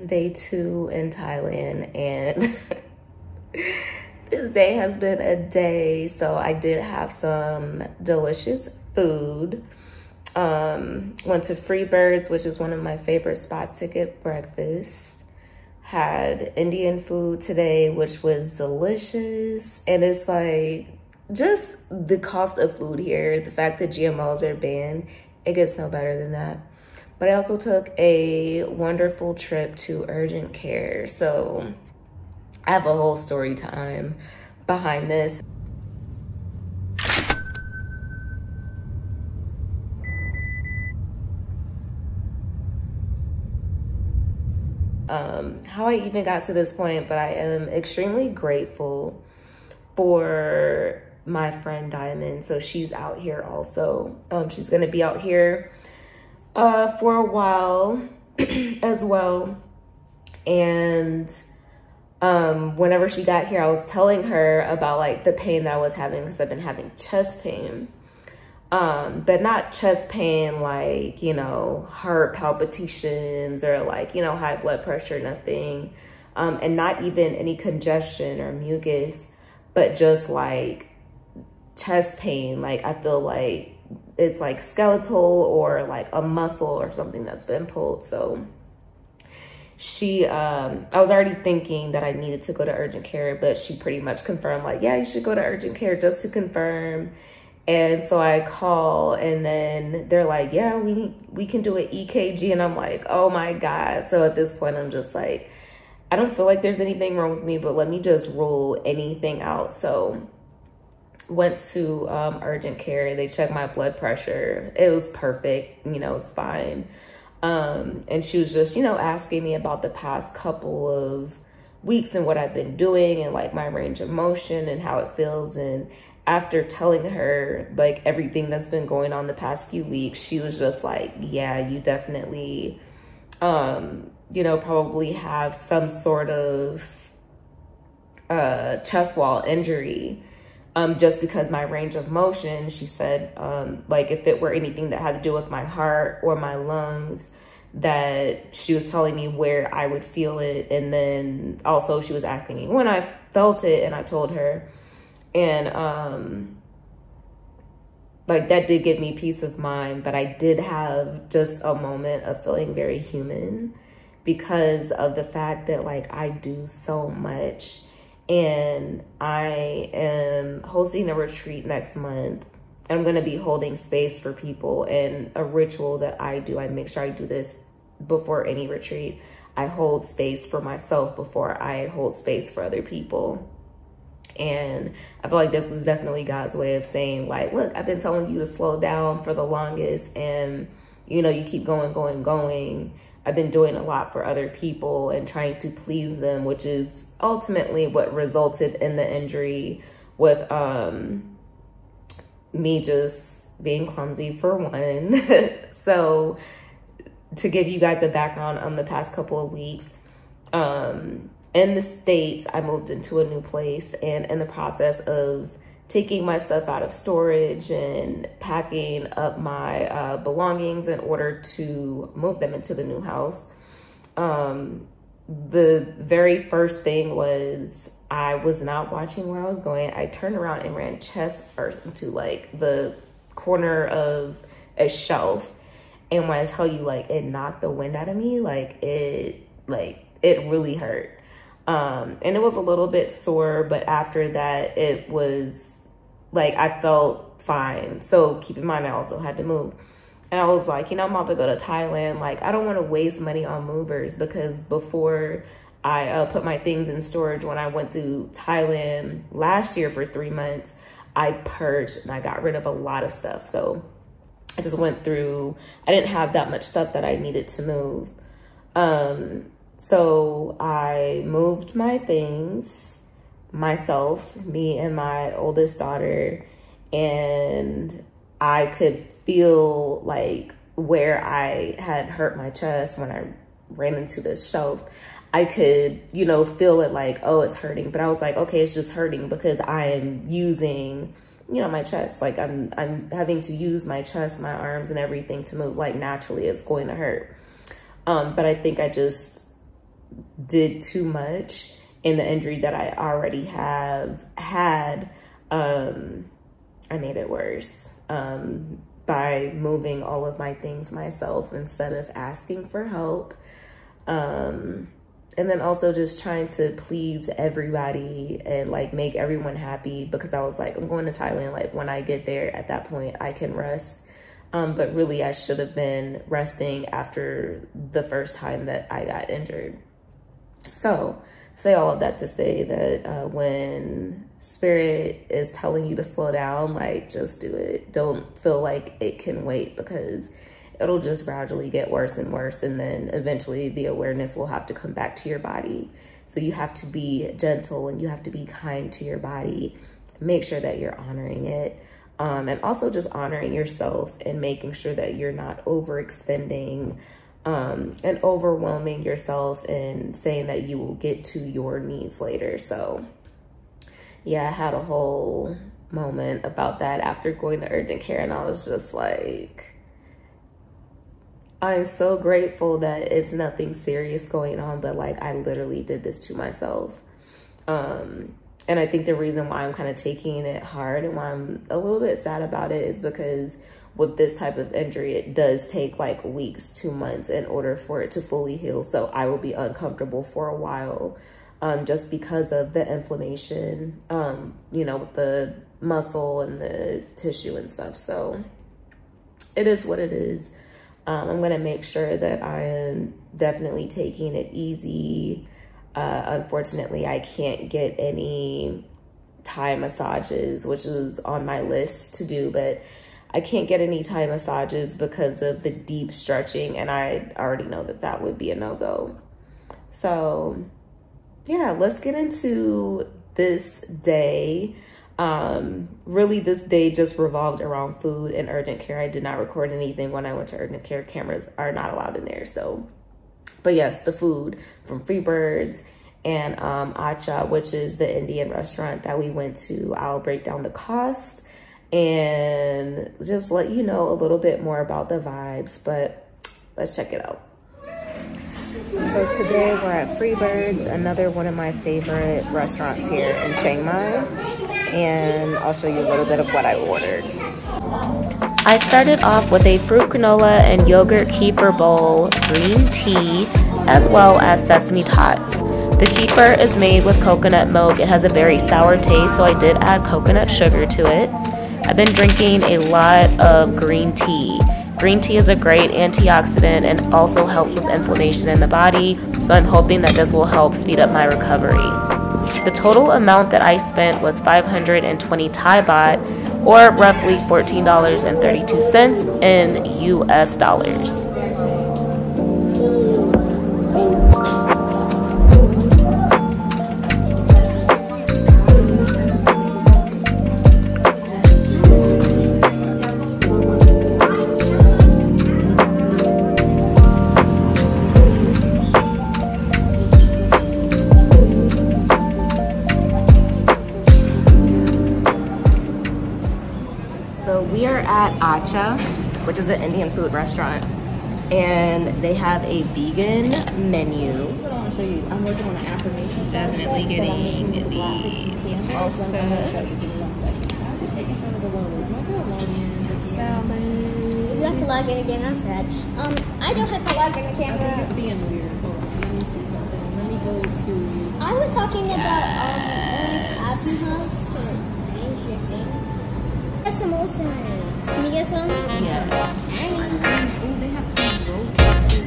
day 2 in Thailand, and this day has been a day. So I did have some delicious food. Went to Freebirds, which is one of my favorite spots to get breakfast. Had Indian food today, which was delicious. And it's like, just the cost of food here, the fact that GMOs are banned, it gets no better than that. But I also took a wonderful trip to urgent care. So I have a whole story time behind this. How I even got to this point, but I am extremely grateful for my friend Diamond. So she's out here also. She's gonna be out here for a while as well. And whenever she got here, I was telling her about like the pain that I was having, because I've been having chest pain. But not chest pain like, you know, heart palpitations or like, you know, high blood pressure, nothing. And not even any congestion or mucus, but just like chest pain. Like I feel like it's like skeletal or like a muscle or something that's been pulled. So she, I was already thinking that I needed to go to urgent care, but she pretty much confirmed like, yeah, you should go to urgent care just to confirm. And so I call, and then they're like, yeah, we can do an EKG. And I'm like, oh my God. So at this point, I'm just like, I don't feel like there's anything wrong with me, but let me just rule anything out. So went to urgent care. They checked my blood pressure. It was perfect, you know, it's fine. And she was just, you know, asking me about the past couple of weeks and what I've been doing and like my range of motion and how it feels. And after telling her like everything that's been going on the past few weeks, she was just like, yeah, you definitely, you know, probably have some sort of chest wall injury. Just because my range of motion, she said, like if it were anything that had to do with my heart or my lungs, that she was telling me where I would feel it. And then also she was asking me when I felt it, and I told her. And like that did give me peace of mind, but I did have just a moment of feeling very human because of the fact that like I do so much. And I am hosting a retreat next month. I'm going to be holding space for people, and a ritual that I do, I make sure I do this before any retreat. I hold space for myself before I hold space for other people. And I feel like this was definitely God's way of saying like, look, I've been telling you to slow down for the longest, and you know, you keep going. I've been doing a lot for other people and trying to please them, which is ultimately what resulted in the injury with me just being clumsy for one. So to give you guys a background on the past couple of weeks, in the States, I moved into a new place, and in the process of taking my stuff out of storage and packing up my belongings in order to move them into the new house, the very first thing was I was not watching where I was going. I turned around and ran chest first into like the corner of a shelf. And when I tell you, like, it knocked the wind out of me, it really hurt. And it was a little bit sore, but after that, it was like, I felt fine. So keep in mind, I also had to move. And I was like, you know, I'm about to go to Thailand. Like, I don't want to waste money on movers, because before I put my things in storage, when I went to Thailand last year for 3 months, I purged and I got rid of a lot of stuff. So I just went through, I didn't have that much stuff that I needed to move. So I moved my things myself, me and my oldest daughter, and I could feel like where I had hurt my chest when I ran into this shelf. I could, you know, feel it like, oh, it's hurting. But I was like, okay, it's just hurting because I am using, you know, my chest. Like I'm having to use my chest, my arms and everything to move. Like naturally it's going to hurt. But I think I just did too much in the injury that I already have had, I made it worse by moving all of my things myself instead of asking for help. And then also just trying to please everybody and like make everyone happy, because I was like, I'm going to Thailand. Like when I get there, at that point I can rest. But really I should have been resting after the first time that I got injured. So say all of that to say that when spirit is telling you to slow down, like just do it. Don't feel like it can wait, because it'll just gradually get worse and worse. And then eventually the awareness will have to come back to your body. So you have to be gentle and you have to be kind to your body. Make sure that you're honoring it. And also just honoring yourself and making sure that you're not overextending and overwhelming yourself and saying that you will get to your needs later. So yeah, I had a whole moment about that after going to urgent care, and I was just like, I'm so grateful that it's nothing serious going on, but like I literally did this to myself. And I think the reason why I'm kind of taking it hard and why I'm a little bit sad about it is because with this type of injury, it does take like weeks to months in order for it to fully heal. So I will be uncomfortable for a while, just because of the inflammation, you know, with the muscle and the tissue and stuff. So it is what it is. I'm going to make sure that I am definitely taking it easy. Unfortunately, I can't get any Thai massages, which is on my list to do, but I can't get any Thai massages because of the deep stretching, and I already know that that would be a no-go. So yeah, let's get into this day. Really this day just revolved around food and urgent care. I did not record anything when I went to urgent care. Cameras are not allowed in there. So, but yes, the food from Freebirds and Accha, which is the Indian restaurant that we went to. I'll break down the cost and just let you know a little bit more about the vibes, but let's check it out. So today we're at Freebirds, another one of my favorite restaurants here in Chiang Mai, and I'll show you a little bit of what I ordered. I started off with a fruit granola and yogurt kefir bowl, green tea, as well as sesame tots. The kefir is made with coconut milk. It has a very sour taste, so I did add coconut sugar to it. I've been drinking a lot of green tea. Green tea is a great antioxidant and also helps with inflammation in the body, so I'm hoping that this will help speed up my recovery. The total amount that I spent was 520 Thai baht, or roughly $14.32 in US dollars. Accha, which is an Indian food restaurant, and they have a vegan menu. That's what I want to show you. I'm working on an affirmation. Definitely getting the to take in front of the world. You have to log in again. I'm sad. I don't have to log in the camera. I think it's being weird. Hold on. Let me see something. Let me go to. I was talking about Abby House to change your thing. Samosas. Can you get some? Yes. Oh, they have cream roti too.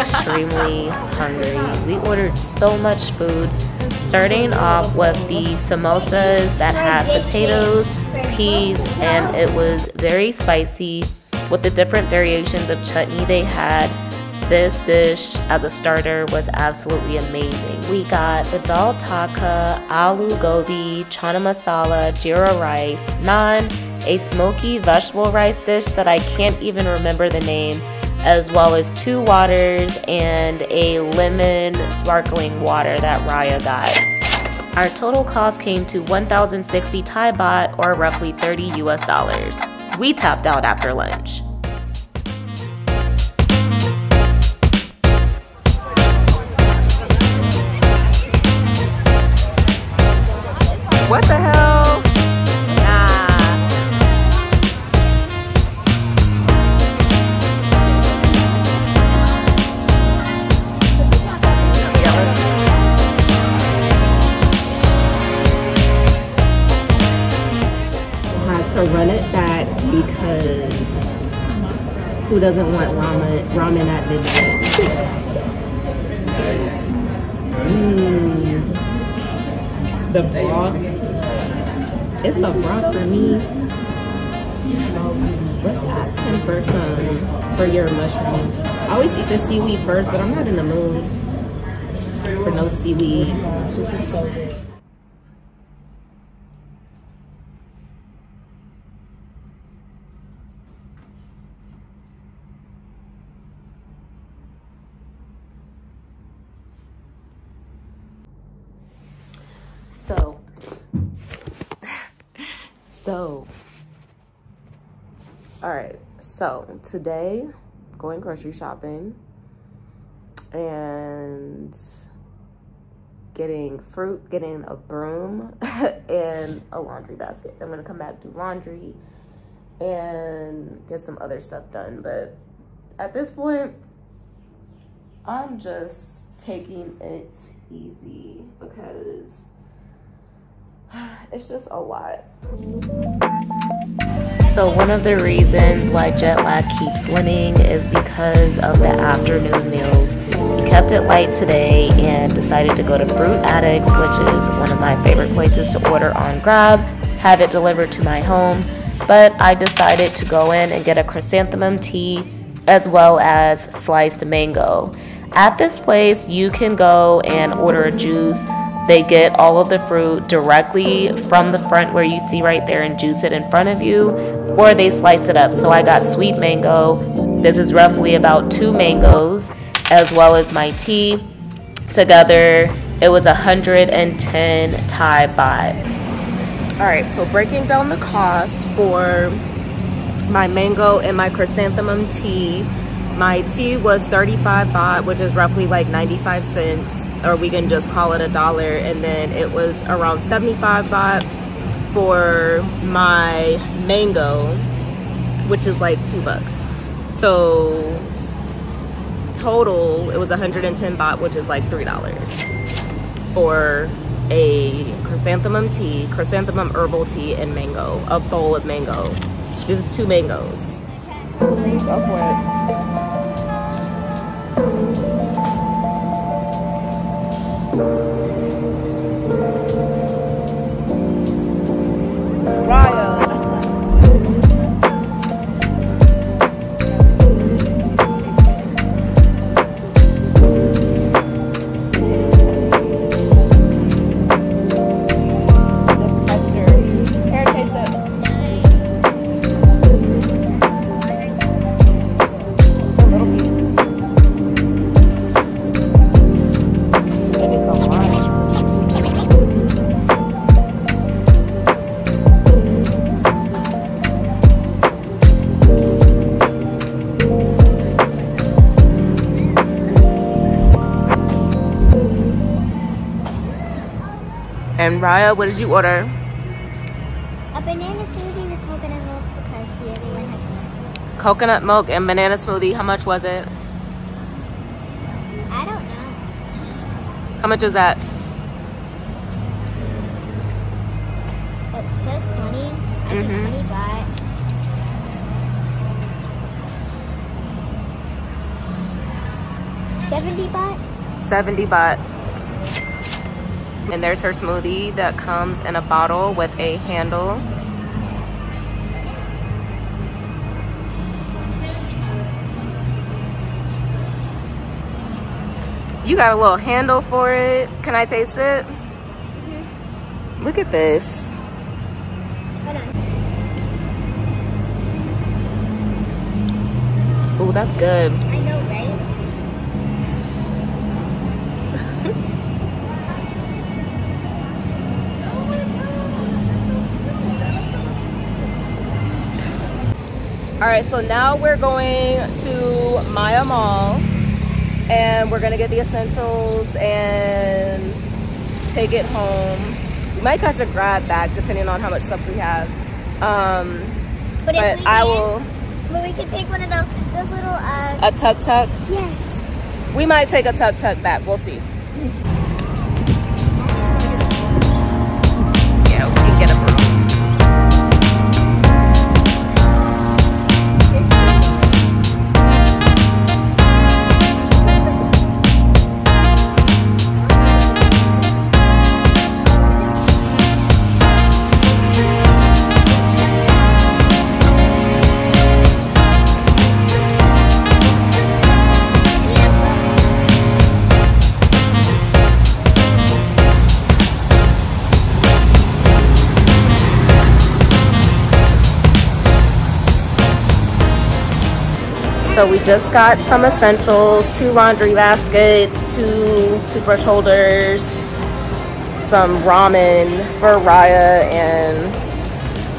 extremely hungry. We ordered so much food, starting off with the samosas that had potatoes, peas, and it was very spicy with the different variations of chutney they had. This dish as a starter was absolutely amazing. We got the dal taka, aloo gobi, chana masala, jeera rice, naan, a smoky vegetable rice dish that I can't even remember the name, as well as 2 waters and a lemon sparkling water that Raya got. Our total cost came to 1,060 Thai baht, or roughly $30 US. We tapped out after lunch. What the hell? Nah. Had to run it back because who doesn't want ramen at midnight? The broth. It's the broth for me. Let's ask him for your mushrooms. I always eat the seaweed first, but I'm not in the mood for no seaweed. This is so good. Alright, so today, going grocery shopping and getting fruit, getting a broom, and a laundry basket. I'm gonna come back, do laundry, and get some other stuff done. But at this point, I'm just taking it easy because it's just a lot. So one of the reasons why jet lag keeps winning is because of the afternoon meals. We kept it light today and decided to go to Fruit Addicts, which is one of my favorite places to order on Grab, have it delivered to my home. But I decided to go in and get a chrysanthemum tea as well as sliced mango. At this place, you can go and order a juice. They get all of the fruit directly from the front where you see right there and juice it in front of you, or they slice it up. So I got sweet mango. This is roughly about 2 mangoes, as well as my tea. Together, it was 110 Thai baht. All right, so breaking down the cost for my mango and my chrysanthemum tea. My tea was 35 baht, which is roughly like 95 cents. Or we can just call it $1, and then it was around 75 baht for my mango, which is like $2. So total, it was 110 baht, which is like $3 for a chrysanthemum tea, chrysanthemum herbal tea, and mango, a bowl of mango. This is 2 mangoes. Go for it. And Raya, what did you order? A banana smoothie with coconut milk because the other one has milk. Coconut milk and banana smoothie. How much was it? I don't know. How much is that? It says 20. I think 20 baht. 70 baht. 70 baht. And there's her smoothie that comes in a bottle with a handle. You got a little handle for it. Can I taste it? Mm-hmm. Look at this. Hold on. Ooh, that's good. I know, right? All right, so now we're going to Maya Mall and we're gonna get the essentials and take it home. We might catch a grab bag depending on how much stuff we have. But we can take one of those little a tuk-tuk? Yes. We might take a tuk-tuk back, we'll see. Yeah, we can get a broom. So we just got some essentials, 2 laundry baskets, 2 toothbrush holders, some ramen for Raya, and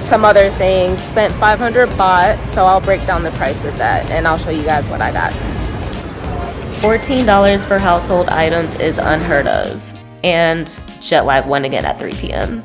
some other things. Spent 500 baht, so I'll break down the price of that and I'll show you guys what I got. $14 for household items is unheard of, and jet lag went again at 3 p.m.